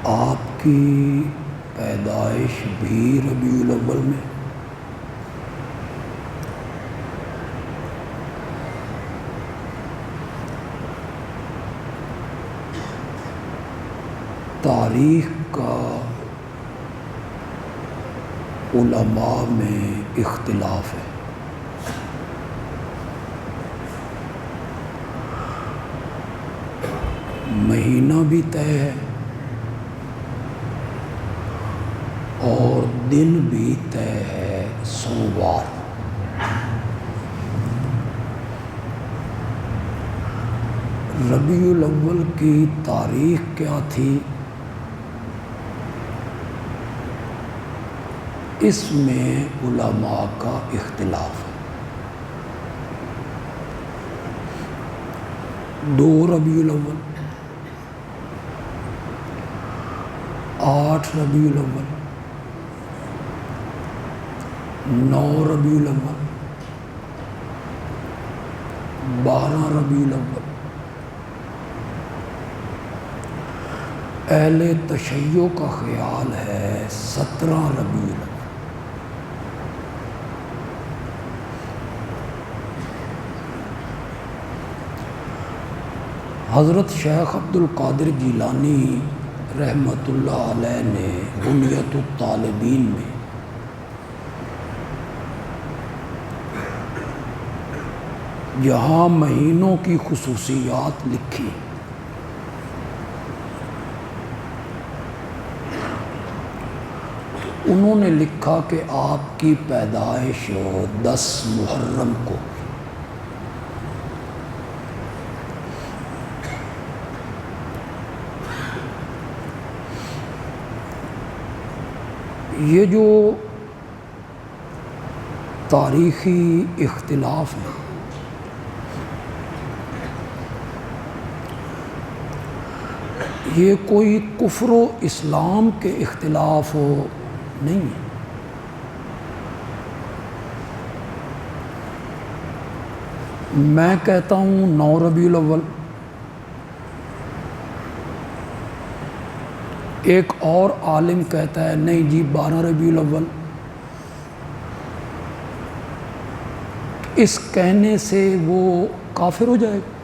آپ کی پیدائش بھی ربیع الاول میں، تاریخ کا علماء میں اختلاف ہے۔ مہینہ بھی طے ہے اور دن بھی طے ہے، سوموار۔ ربیع الاول کی تاریخ کیا تھی، اس میں علماء کا اختلاف ہے۔ 2 ربیع الاول، 8 ربیع الاول، 9 ربیع الاول، 12 ربیع الاول۔ اہل تشیع کا خیال ہے 17 ربیع الاول۔ حضرت شیخ عبد القادر جیلانی رحمۃ اللہ علیہ نے غنیۃ الطالبین میں جہاں مہینوں کی خصوصیات لکھی، انہوں نے لکھا کہ آپ کی پیدائش 10 محرم کو، یہ جو تاریخی اختلاف ہے یہ کوئی کفر و اسلام کے اختلاف نہیں ہے۔ میں کہتا ہوں 9 ربیع الاول، ایک اور عالم کہتا ہے نہیں جی 12 ربیع الاول۔ اس کہنے سے وہ کافر ہو جائے گا؟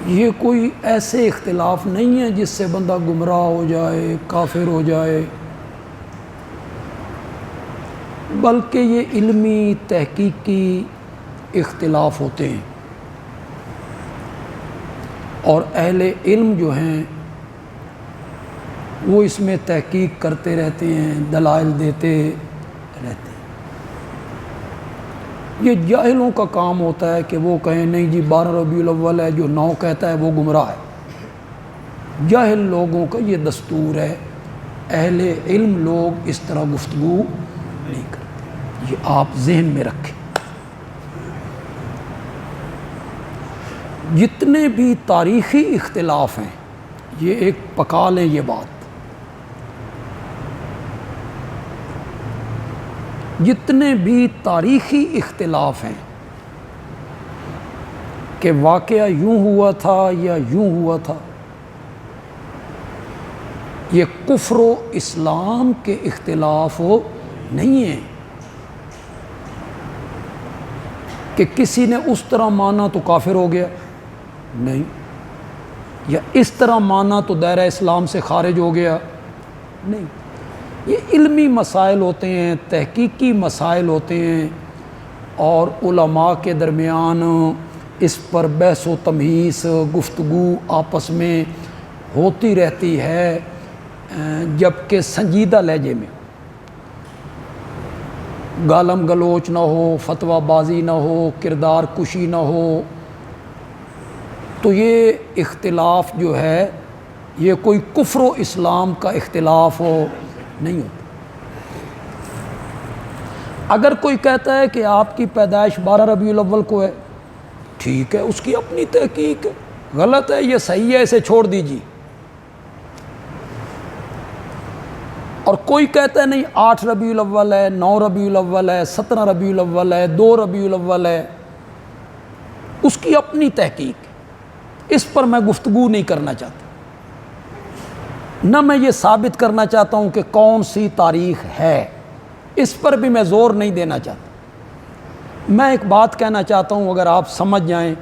یہ کوئی ایسے اختلاف نہیں ہے جس سے بندہ گمراہ ہو جائے، کافر ہو جائے، بلکہ یہ علمی تحقیقی اختلاف ہوتے ہیں، اور اہل علم جو ہیں وہ اس میں تحقیق کرتے رہتے ہیں، دلائل دیتے رہتے ہیں۔ یہ جاہلوں کا کام ہوتا ہے کہ وہ کہیں نہیں جی 12 ربیع الاول ہے، جو 9 کہتا ہے وہ گمراہ ہے۔ جاہل لوگوں کا یہ دستور ہے، اہل علم لوگ اس طرح گفتگو نہیں کرتے، یہ آپ ذہن میں رکھیں۔ جتنے بھی تاریخی اختلاف ہیں، یہ ایک پکا لیں یہ بات، جتنے بھی تاریخی اختلاف ہیں کہ واقعہ یوں ہوا تھا یا یوں ہوا تھا، یہ کفر و اسلام کے اختلاف نہیں ہیں کہ کسی نے اس طرح مانا تو کافر ہو گیا، نہیں، یا اس طرح مانا تو دائرہ اسلام سے خارج ہو گیا، نہیں۔ یہ علمی مسائل ہوتے ہیں، تحقیقی مسائل ہوتے ہیں، اور علماء کے درمیان اس پر بحث و تمہیس، گفتگو آپس میں ہوتی رہتی ہے، جبکہ سنجیدہ لہجے میں، گالم گلوچ نہ ہو، فتویٰ بازی نہ ہو، کردار کشی نہ ہو۔ تو یہ اختلاف جو ہے یہ کوئی کفر و اسلام کا اختلاف نہیں ہوتا۔ اگر کوئی کہتا ہے کہ آپ کی پیدائش 12 ربیع الاول کو ہے، ٹھیک ہے، اس کی اپنی تحقیق ہے، غلط ہے، یہ صحیح ہے، اسے چھوڑ دیجیے۔ اور کوئی کہتا ہے نہیں 8 ربیع الاول ہے، 9 ربیع الاول ہے، 17 ربیع الاول ہے، 2 ربیع الاول ہے، اس کی اپنی تحقیق، اس پر میں گفتگو نہیں کرنا چاہتا، نہ میں یہ ثابت کرنا چاہتا ہوں کہ کون سی تاریخ ہے، اس پر بھی میں زور نہیں دینا چاہتا۔ میں ایک بات کہنا چاہتا ہوں، اگر آپ سمجھ جائیں،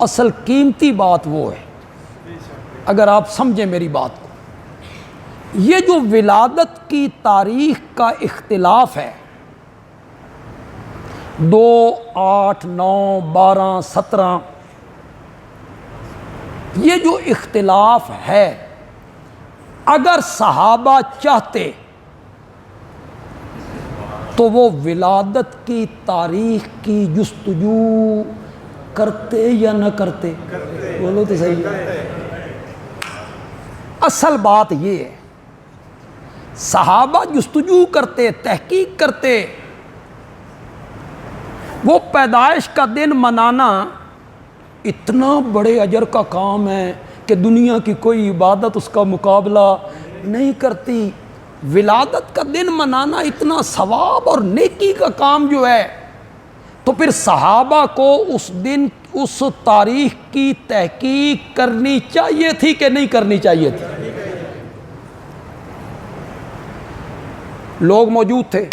اصل قیمتی بات وہ ہے، اگر آپ سمجھیں میری بات کو، یہ جو ولادت کی تاریخ کا اختلاف ہے، 2، 8، 9، 12، 17، یہ جو اختلاف ہے، اگر صحابہ چاہتے تو وہ ولادت کی تاریخ کی جستجو کرتے یا نہ کرتے؟ بولو تو صحیح۔ اصل بات یہ ہے، صحابہ جستجو کرتے، تحقیق کرتے۔ وہ پیدائش کا دن منانا اتنا بڑے اجر کا کام ہے کہ دنیا کی کوئی عبادت اس کا مقابلہ نہیں کرتی۔ ولادت کا دن منانا اتنا ثواب اور نیکی کا کام جو ہے، تو پھر صحابہ کو اس دن اس تاریخ کی تحقیق کرنی چاہیے تھی کہ نہیں کرنی چاہیے تھی؟ لوگ موجود تھے،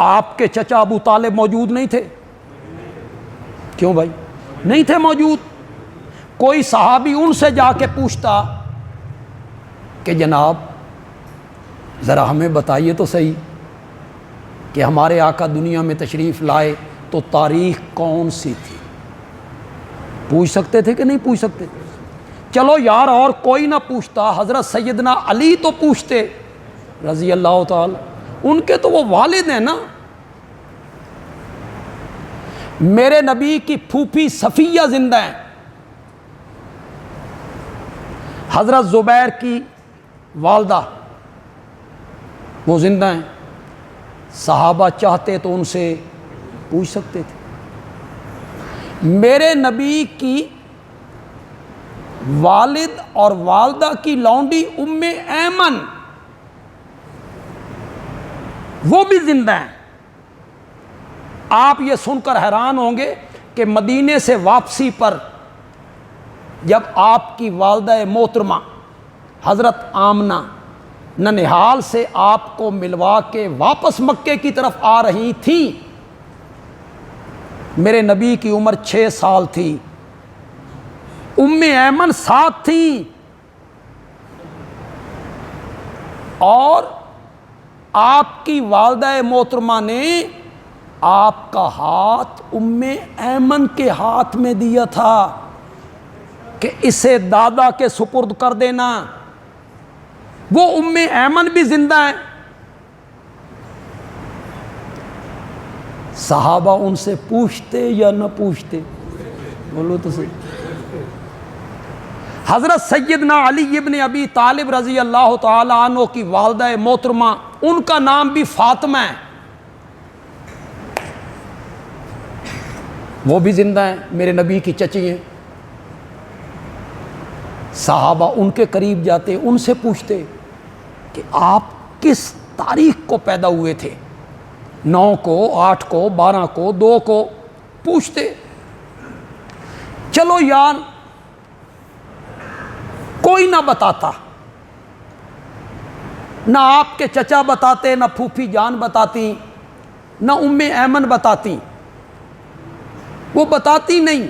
آپ کے چچا ابو طالب موجود نہیں تھے؟ کیوں بھائی نہیں تھے موجود؟ کوئی صحابی ان سے جا کے پوچھتا کہ جناب ذرا ہمیں بتائیے تو صحیح کہ ہمارے آقا دنیا میں تشریف لائے تو تاریخ کون سی تھی؟ پوچھ سکتے تھے کہ نہیں پوچھ سکتے؟ چلو یار اور کوئی نہ پوچھتا، حضرت سیدنا علی تو پوچھتے رضی اللہ تعالی، ان کے تو وہ والد ہیں نا۔ میرے نبی کی پھوپھی صفیہ زندہ ہیں، حضرت زبیر کی والدہ وہ زندہ ہیں، صحابہ چاہتے تو ان سے پوچھ سکتے تھے۔ میرے نبی کی والد اور والدہ کی لونڈی ام ایمن وہ بھی زندہ ہیں۔ آپ یہ سن کر حیران ہوں گے کہ مدینے سے واپسی پر جب آپ کی والدہ محترمہ حضرت آمنہ ننہال سے آپ کو ملوا کے واپس مکے کی طرف آ رہی تھیں، میرے نبی کی عمر 6 سال تھی، ام ایمن ساتھ تھی، اور آپ کی والدہ محترمہ نے آپ کا ہاتھ ام ایمن کے ہاتھ میں دیا تھا کہ اسے دادا کے سپرد کر دینا۔ وہ ام ایمن بھی زندہ ہیں۔ صحابہ ان سے پوچھتے یا نہ پوچھتے؟ بولو تو صحیح۔ حضرت سیدنا علی ابن ابی طالب رضی اللہ تعالی عنہ کی والدہ محترمہ، ان کا نام بھی فاطمہ ہے، وہ بھی زندہ ہیں، میرے نبی کی چچی ہیں۔ صحابہ ان کے قریب جاتے، ان سے پوچھتے کہ آپ کس تاریخ کو پیدا ہوئے تھے، 9 کو، 8 کو، 12 کو، 2 کو، پوچھتے۔ چلو یار کوئی نہ بتاتا، نہ آپ کے چچا بتاتے، نہ پھوپھی جان بتاتی، نہ ام ایمن بتاتی، وہ بتاتی نہیں،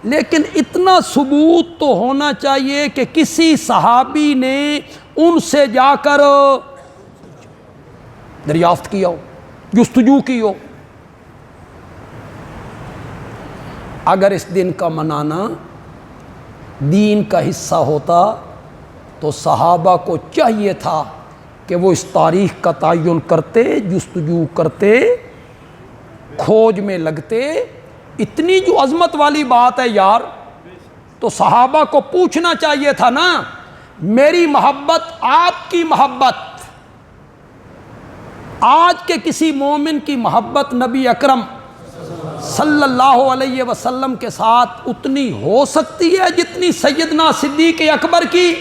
لیکن اتنا ثبوت تو ہونا چاہیے کہ کسی صحابی نے ان سے جا کر دریافت کیا ہو، جستجو کی ہو۔ اگر اس دن کا منانا دین کا حصہ ہوتا تو صحابہ کو چاہیے تھا کہ وہ اس تاریخ کا تعین کرتے، جستجو کرتے، کھوج میں لگتے۔ اتنی جو عظمت والی بات ہے یار، تو صحابہ کو پوچھنا چاہیے تھا نا۔ میری محبت، آپ کی محبت، آج کے کسی مومن کی محبت نبی اکرم صلی اللہ علیہ وسلم کے ساتھ اتنی ہو سکتی ہے جتنی سیدنا صدیق اکبر کی